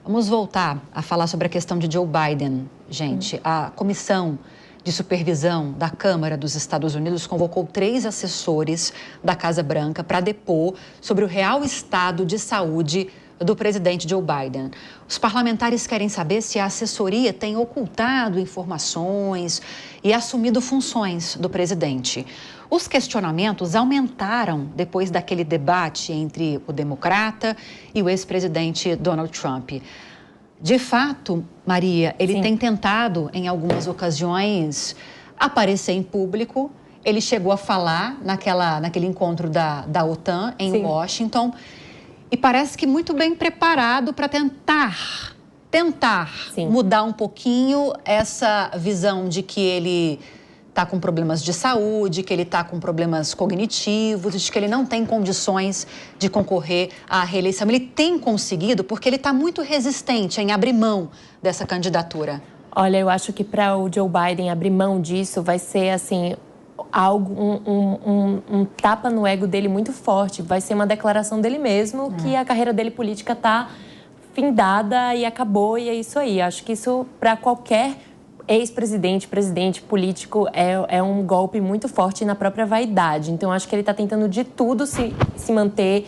Vamos voltar a falar sobre a questão de Joe Biden, gente. A Comissão de Supervisão da Câmara dos Estados Unidos convocou 3 assessores da Casa Branca para depor sobre o real estado de saúde do presidente Joe Biden. Os parlamentares querem saber se a assessoria tem ocultado informações e assumido funções do presidente. Os questionamentos aumentaram depois daquele debate entre o democrata e o ex-presidente Donald Trump. De fato, Maria, ele tem tentado, em algumas ocasiões, aparecer em público. Ele chegou a falar naquele encontro da OTAN em Washington e parece que muito bem preparado para tentar mudar um pouquinho essa visão de que ele está com problemas de saúde, que ele está com problemas cognitivos, de que ele não tem condições de concorrer à reeleição. Ele tem conseguido porque ele está muito resistente em abrir mão dessa candidatura. Olha, eu acho que para o Joe Biden abrir mão disso vai ser, assim, um tapa no ego dele muito forte. Vai ser uma declaração dele mesmo que a carreira dele política está findada e acabou, e é isso aí. Acho que isso, para qualquer ex-presidente, presidente, político, é um golpe muito forte na própria vaidade. Então, acho que ele está tentando de tudo se manter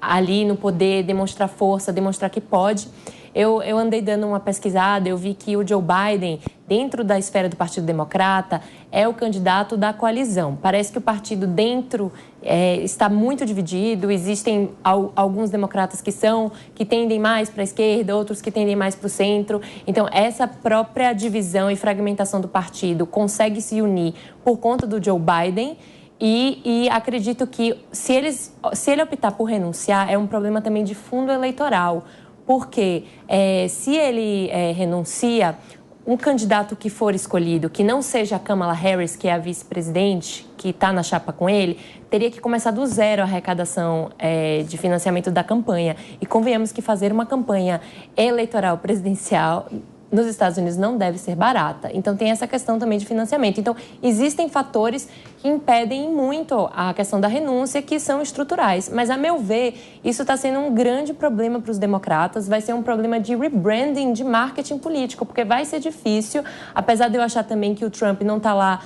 ali no poder, demonstrar força, demonstrar que pode. Eu andei dando uma pesquisada, eu vi que o Joe Biden, dentro da esfera do Partido Democrata, é o candidato da coalizão. Parece que o partido dentro está muito dividido, existem alguns democratas que tendem mais para a esquerda, outros que tendem mais para o centro. Então, essa própria divisão e fragmentação do partido consegue se unir por conta do Joe Biden. E acredito que se ele optar por renunciar, é um problema também de fundo eleitoral. Porque se ele renuncia, um candidato que for escolhido, que não seja a Kamala Harris, que é a vice-presidente, que está na chapa com ele, teria que começar do zero a arrecadação de financiamento da campanha. E convenhamos que fazer uma campanha eleitoral presidencial nos Estados Unidos não deve ser barata. Então, tem essa questão também de financiamento. Então, existem fatores que impedem muito a questão da renúncia, que são estruturais. Mas, a meu ver, isso está sendo um grande problema para os democratas. Vai ser um problema de rebranding, de marketing político, porque vai ser difícil, apesar de eu achar também que o Trump não está lá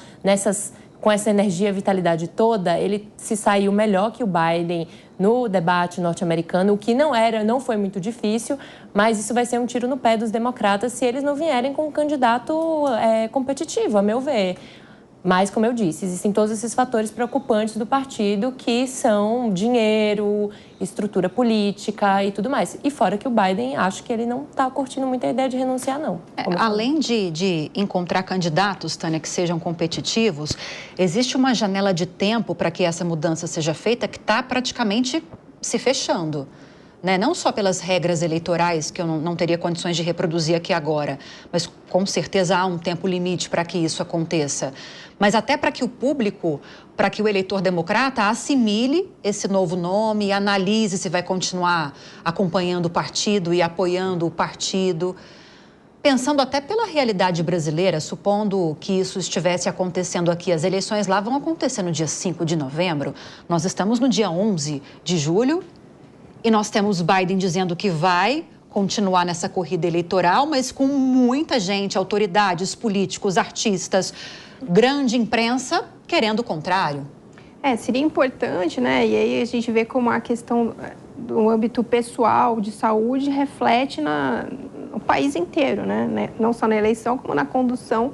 com essa energia e vitalidade toda. Ele se saiu melhor que o Biden no debate norte-americano, o que não foi muito difícil, mas isso vai ser um tiro no pé dos democratas se eles não vierem com um candidato competitivo, a meu ver. Mas, como eu disse, existem todos esses fatores preocupantes do partido, que são dinheiro, estrutura política e tudo mais. E fora que o Biden, acho que ele não está curtindo muito a ideia de renunciar, não. Além de encontrar candidatos, Tânia, que sejam competitivos, existe uma janela de tempo para que essa mudança seja feita que está praticamente se fechando. Não só pelas regras eleitorais, que eu não teria condições de reproduzir aqui agora, mas com certeza há um tempo limite para que isso aconteça. Mas até para que o público, para que o eleitor democrata assimile esse novo nome, analise se vai continuar acompanhando o partido e apoiando o partido. Pensando até pela realidade brasileira, supondo que isso estivesse acontecendo aqui, as eleições lá vão acontecer no dia 5 de novembro, nós estamos no dia 11 de julho, e nós temos Biden dizendo que vai continuar nessa corrida eleitoral, mas com muita gente, autoridades, políticos, artistas, grande imprensa querendo o contrário. Seria importante, né? E aí a gente vê como a questão do âmbito pessoal, de saúde, reflete no país inteiro, né? Não só na eleição, como na condução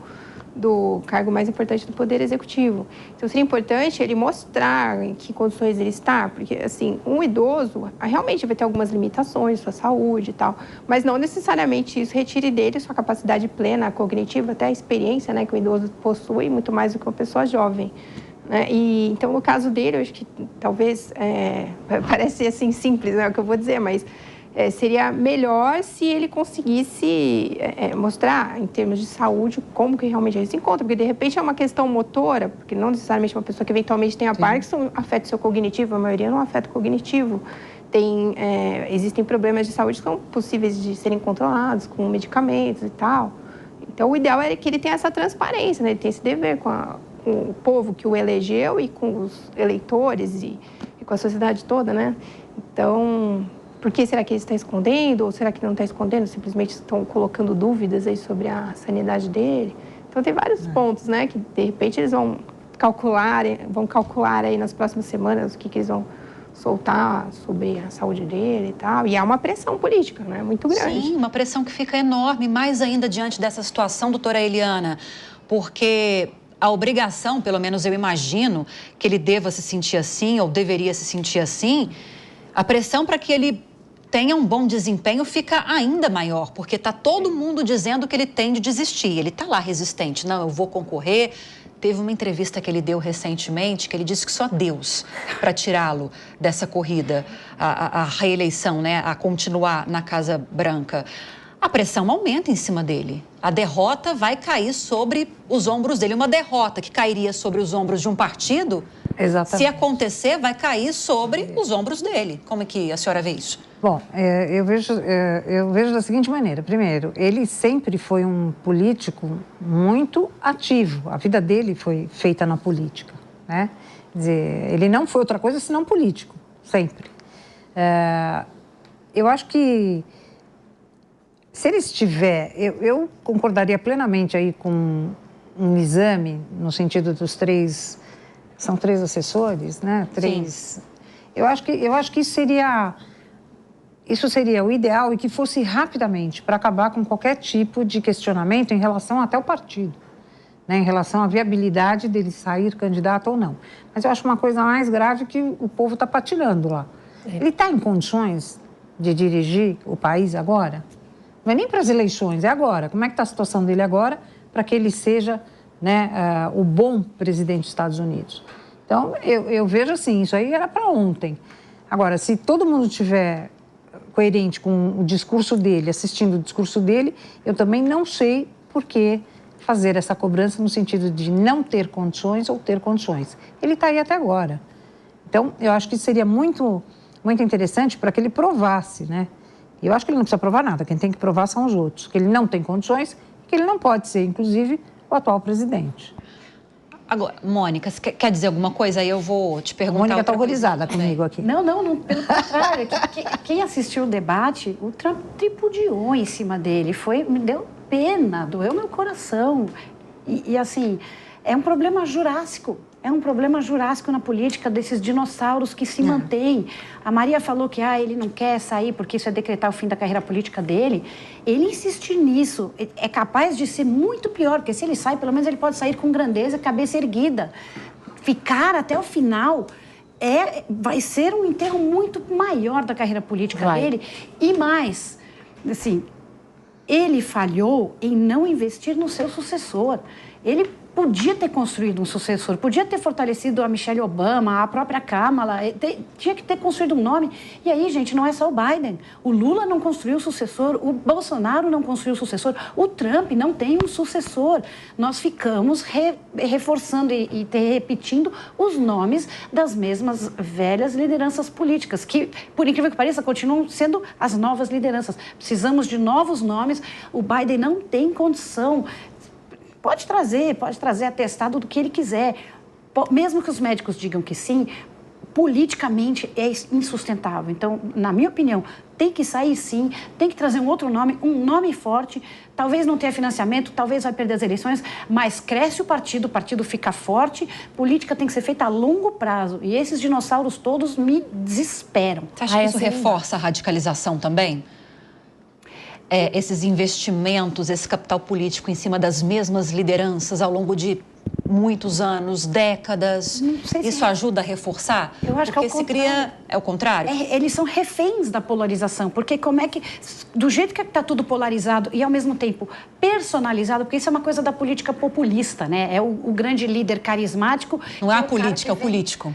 do cargo mais importante do Poder Executivo. Então, seria importante ele mostrar em que condições ele está, porque, assim, um idoso realmente vai ter algumas limitações, sua saúde e tal, mas não necessariamente isso retire dele sua capacidade plena, cognitiva, até a experiência, né, que o idoso possui, muito mais do que uma pessoa jovem. E, então, no caso dele, eu acho que talvez, parece assim simples, né, o que eu vou dizer, mas seria melhor se ele conseguisse mostrar, em termos de saúde, como que realmente ele se encontra. Porque, de repente, é uma questão motora, porque não necessariamente uma pessoa que eventualmente tenha Parkinson afeta o seu cognitivo, a maioria não afeta o cognitivo. Existem problemas de saúde que são possíveis de serem controlados com medicamentos e tal. Então, o ideal é que ele tenha essa transparência, né? Ele tem esse dever com o povo que o elegeu e com os eleitores e com a sociedade toda, né? Então, Por que será que ele está escondendo? Ou será que não está escondendo? Simplesmente estão colocando dúvidas aí sobre a sanidade dele. Então, tem vários pontos, né? Que, de repente, eles vão calcular aí nas próximas semanas o que eles vão soltar sobre a saúde dele e tal. E há uma pressão política, né? Muito grande. Sim, uma pressão que fica enorme, mais ainda diante dessa situação, doutora Eliana, porque a obrigação, pelo menos eu imagino, que ele deva se sentir assim ou deveria se sentir assim, a pressão para que ele tenha um bom desempenho fica ainda maior, porque está todo mundo dizendo que ele tem de desistir. Ele está lá resistente, não, eu vou concorrer. Teve uma entrevista que ele deu recentemente que ele disse que só Deus para tirá-lo dessa corrida, a reeleição, né, a continuar na Casa Branca. A pressão aumenta em cima dele. A derrota vai cair sobre os ombros dele. Uma derrota que cairia sobre os ombros de um partido, Exatamente. Se acontecer, vai cair sobre os ombros dele. Como é que a senhora vê isso? Bom, eu vejo da seguinte maneira. Primeiro, ele sempre foi um político muito ativo. A vida dele foi feita na política, né? Quer dizer, ele não foi outra coisa senão político, sempre. Eu acho que se ele estiver... Eu concordaria plenamente aí com um exame, no sentido dos três... São 3 assessores, né? 3. Sim. Eu acho que isso seria o ideal e que fosse rapidamente para acabar com qualquer tipo de questionamento em relação até ao partido, né? Em relação à viabilidade dele sair candidato ou não. Mas eu acho uma coisa mais grave que o povo está patinando lá. Ele está em condições de dirigir o país agora? Não é nem para as eleições, é agora. Como é que está a situação dele agora para que ele seja, né, o bom presidente dos Estados Unidos? Então, eu vejo assim, isso aí era para ontem. Agora, se todo mundo tiver coerente com o discurso dele, assistindo o discurso dele, eu também não sei por que fazer essa cobrança no sentido de não ter condições ou ter condições. Ele está aí até agora. Então, eu acho que seria muito, muito interessante para que ele provasse, né? E eu acho que ele não precisa provar nada, quem tem que provar são os outros, que ele não tem condições, que ele não pode ser, inclusive, o atual presidente. Agora, Mônica, você quer dizer alguma coisa? Aí eu vou te perguntar. A Mônica está horrorizada comigo aqui. Não, pelo contrário. Quem assistiu o debate, o Trump tripudiou em cima dele. Me deu pena, doeu meu coração. E assim, é um problema jurássico. É um problema jurássico na política desses dinossauros que se mantêm. A Maria falou que ele não quer sair porque isso é decretar o fim da carreira política dele. Ele insistir nisso é capaz de ser muito pior, porque se ele sai, pelo menos ele pode sair com grandeza, cabeça erguida. Ficar até o final vai ser um enterro muito maior da carreira política dele. E mais, assim, ele falhou em não investir no seu sucessor. Ele podia ter construído um sucessor, podia ter fortalecido a Michelle Obama, a própria Kamala, tinha que ter construído um nome. E aí, gente, não é só o Biden. O Lula não construiu sucessor, o Bolsonaro não construiu sucessor, o Trump não tem um sucessor. Nós ficamos reforçando e repetindo os nomes das mesmas velhas lideranças políticas, que, por incrível que pareça, continuam sendo as novas lideranças. Precisamos de novos nomes. O Biden não tem condição. Pode trazer atestado do que ele quiser. Mesmo que os médicos digam que sim, politicamente é insustentável. Então, na minha opinião, tem que sair sim, tem que trazer um outro nome, um nome forte. Talvez não tenha financiamento, talvez vai perder as eleições, mas cresce o partido fica forte. Política tem que ser feita a longo prazo. E esses dinossauros todos me desesperam. Você acha que isso reforça a radicalização também? Esses investimentos, esse capital político em cima das mesmas lideranças ao longo de muitos anos, décadas, isso ajuda a reforçar? Eu acho porque que se cria... É o contrário? Eles são reféns da polarização, porque como é que... Do jeito que está tudo polarizado e, ao mesmo tempo, personalizado, porque isso é uma coisa da política populista, né? É o grande líder carismático... Não é a política, é o político.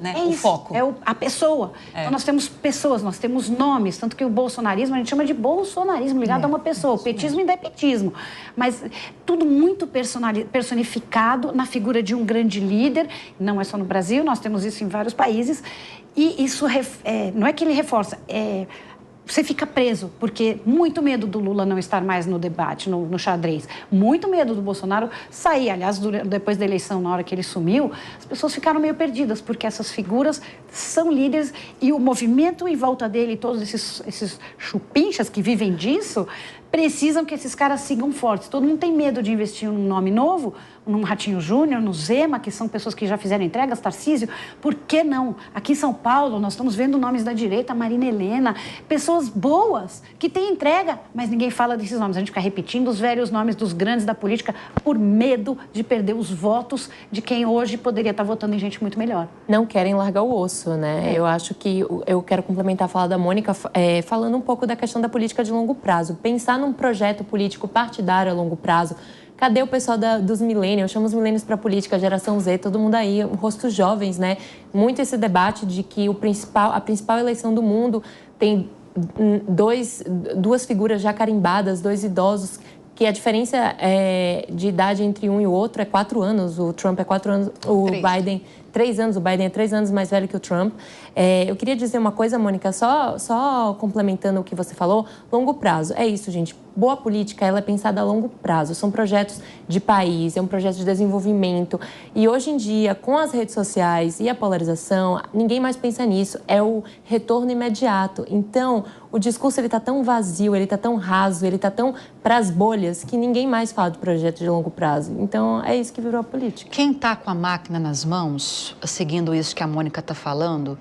Né? O foco. É a pessoa. Então, nós temos pessoas, nós temos nomes, tanto que o bolsonarismo a gente chama de bolsonarismo, ligado a uma pessoa. O petismo ainda é petismo. Mas tudo muito personificado na figura de um grande líder. Não é só no Brasil, nós temos isso em vários países. E isso não é que ele reforça, você fica preso, porque muito medo do Lula não estar mais no debate, no xadrez, muito medo do Bolsonaro sair. Aliás, depois da eleição, na hora que ele sumiu, as pessoas ficaram meio perdidas, porque essas figuras são líderes e o movimento em volta dele, todos esses chupinchas que vivem disso, precisam que esses caras sigam fortes. Todo mundo tem medo de investir num nome novo, num Ratinho Júnior, no Zema, que são pessoas que já fizeram entregas, Tarcísio. Por que não? Aqui em São Paulo, nós estamos vendo nomes da direita, Marina Helena, pessoas boas, que têm entrega, mas ninguém fala desses nomes. A gente fica repetindo os velhos nomes dos grandes da política por medo de perder os votos de quem hoje poderia estar votando em gente muito melhor. Não querem largar o osso, né? Eu acho que eu quero complementar a fala da Mônica falando um pouco da questão da política de longo prazo. Pensar num projeto político partidário a longo prazo. Cadê o pessoal dos millennials? Eu chamo os millennials para a política, a geração Z, todo mundo aí, rostos jovens, né? Muito esse debate de que a principal eleição do mundo tem duas figuras já carimbadas, dois idosos, que a diferença de idade entre um e o outro é 4 anos. O Trump é 4 anos, o Biden 3 anos, o Biden é 3 anos mais velho que o Trump. Eu queria dizer uma coisa, Mônica, só complementando o que você falou, longo prazo. É isso, gente. Boa política, ela é pensada a longo prazo. São projetos de país, é um projeto de desenvolvimento. E hoje em dia, com as redes sociais e a polarização, ninguém mais pensa nisso. É o retorno imediato. Então, o discurso está tão vazio, ele está tão raso, ele está tão para as bolhas, que ninguém mais fala de projeto de longo prazo. Então, é isso que virou a política. Quem está com a máquina nas mãos, seguindo isso que a Mônica está falando,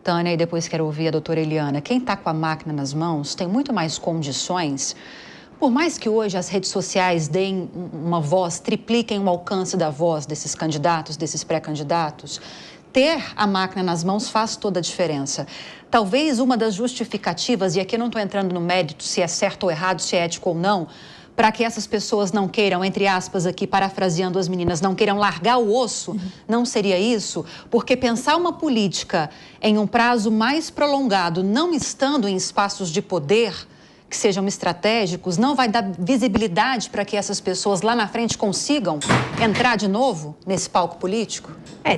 Tânia, e depois quero ouvir a doutora Eliana, quem está com a máquina nas mãos tem muito mais condições. Por mais que hoje as redes sociais deem uma voz, tripliquem o alcance da voz desses candidatos, desses pré-candidatos, ter a máquina nas mãos faz toda a diferença. Talvez uma das justificativas, e aqui eu não estou entrando no mérito se é certo ou errado, se é ético ou não, para que essas pessoas não queiram, entre aspas aqui, parafraseando as meninas, não queiram largar o osso, não seria isso? Porque pensar uma política em um prazo mais prolongado, não estando em espaços de poder que sejam estratégicos, não vai dar visibilidade para que essas pessoas lá na frente consigam entrar de novo nesse palco político?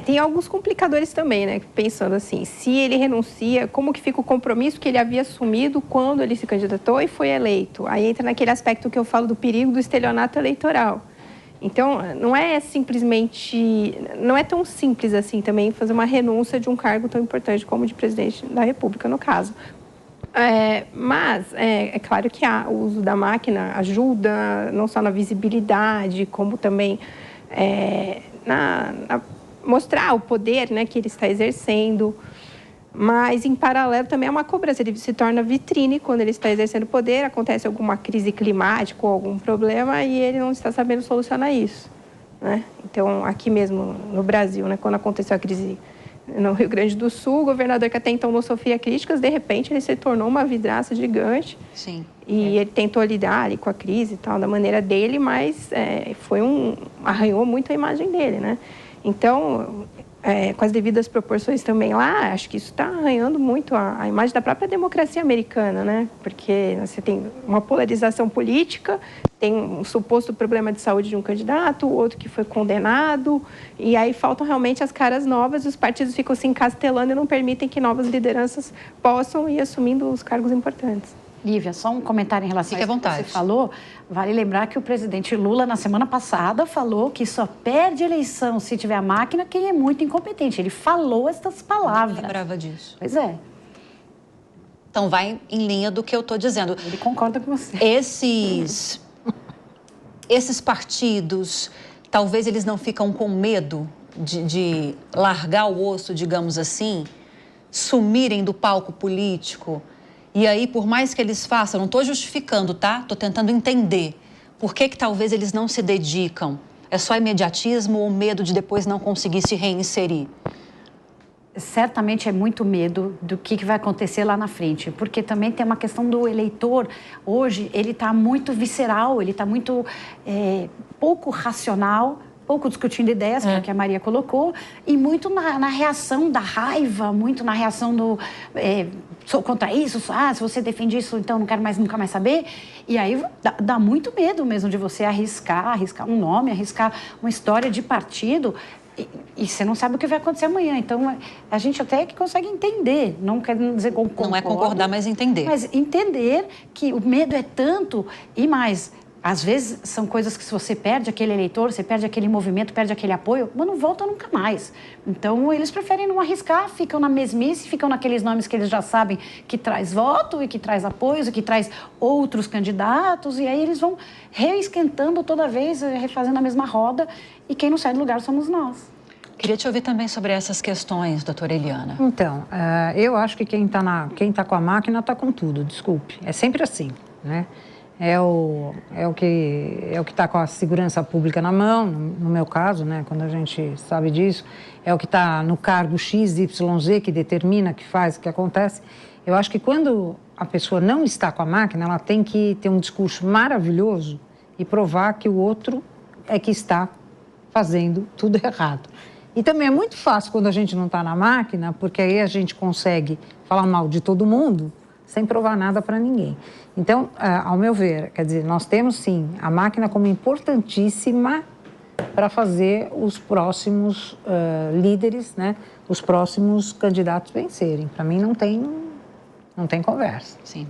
Tem alguns complicadores também, né? Pensando assim, se ele renuncia, como que fica o compromisso que ele havia assumido quando ele se candidatou e foi eleito? Aí entra naquele aspecto que eu falo do perigo do estelionato eleitoral. Então, não é tão simples assim também fazer uma renúncia de um cargo tão importante como de presidente da República, no caso. Mas é claro que o uso da máquina ajuda, não só na visibilidade, como também na mostrar o poder, né, que ele está exercendo. Mas, em paralelo, também é uma cobrança. Ele se torna vitrine quando ele está exercendo poder, acontece alguma crise climática ou algum problema e ele não está sabendo solucionar isso, né? Então, aqui mesmo no Brasil, né, quando aconteceu a crise no Rio Grande do Sul, o governador que até então não sofria críticas, de repente ele se tornou uma vidraça gigante. Sim. E ele tentou lidar ali com a crise e tal, da maneira dele, mas arranhou muito a imagem dele, né? Então, com as devidas proporções também lá, acho que isso está arranhando muito a imagem da própria democracia americana, né? Porque você tem uma polarização política, tem um suposto problema de saúde de um candidato, o outro que foi condenado, e aí faltam realmente as caras novas, os partidos ficam se encastelando e não permitem que novas lideranças possam ir assumindo os cargos importantes. Lívia, só um comentário em relação a isso que você falou. Vale lembrar que o presidente Lula, na semana passada, falou que só perde eleição se tiver a máquina quem é muito incompetente. Ele falou estas palavras. Eu lembrava disso. Pois é. Então, vai em linha do que eu estou dizendo. Ele concorda com você. Esses partidos, talvez eles não ficam com medo de largar o osso, digamos assim, sumirem do palco político. E aí, por mais que eles façam, não estou justificando, tá? Estou tentando entender por que talvez eles não se dedicam. É só imediatismo ou medo de depois não conseguir se reinserir? Certamente é muito medo do que vai acontecer lá na frente, porque também tem uma questão do eleitor. Hoje, ele está muito visceral, ele está muito pouco racional, pouco discutindo ideias, que é o que a Maria colocou, e muito na reação da raiva, muito na reação do sou contra isso, se você defende isso, então não quero mais, nunca mais saber. E aí dá muito medo mesmo de você arriscar um nome, arriscar uma história de partido. E você não sabe o que vai acontecer amanhã. Então, a gente até que consegue entender, não quer dizer concordo. Não é concordar, mas entender. Mas entender que o medo é tanto e mais. Às vezes são coisas que se você perde aquele eleitor, você perde aquele movimento, perde aquele apoio, mas não volta nunca mais. Então, eles preferem não arriscar, ficam na mesmice, ficam naqueles nomes que eles já sabem que traz voto e que traz apoios e que traz outros candidatos. E aí eles vão reesquentando toda vez, refazendo a mesma roda. E quem não sai do lugar somos nós. Queria te ouvir também sobre essas questões, doutora Eliana. Então, eu acho que quem tá com a máquina está com tudo, desculpe. É sempre assim, né? É o que está com a segurança pública na mão, no meu caso, né, quando a gente sabe disso, é o que está no cargo X, Y, Z, que determina, que faz, que acontece. Eu acho que quando a pessoa não está com a máquina, ela tem que ter um discurso maravilhoso e provar que o outro é que está fazendo tudo errado. E também é muito fácil quando a gente não está na máquina, porque aí a gente consegue falar mal de todo mundo sem provar nada para ninguém. Então, ao meu ver, quer dizer, nós temos sim a máquina como importantíssima para fazer os próximos líderes, né, os próximos candidatos vencerem. Para mim não tem conversa. Sim.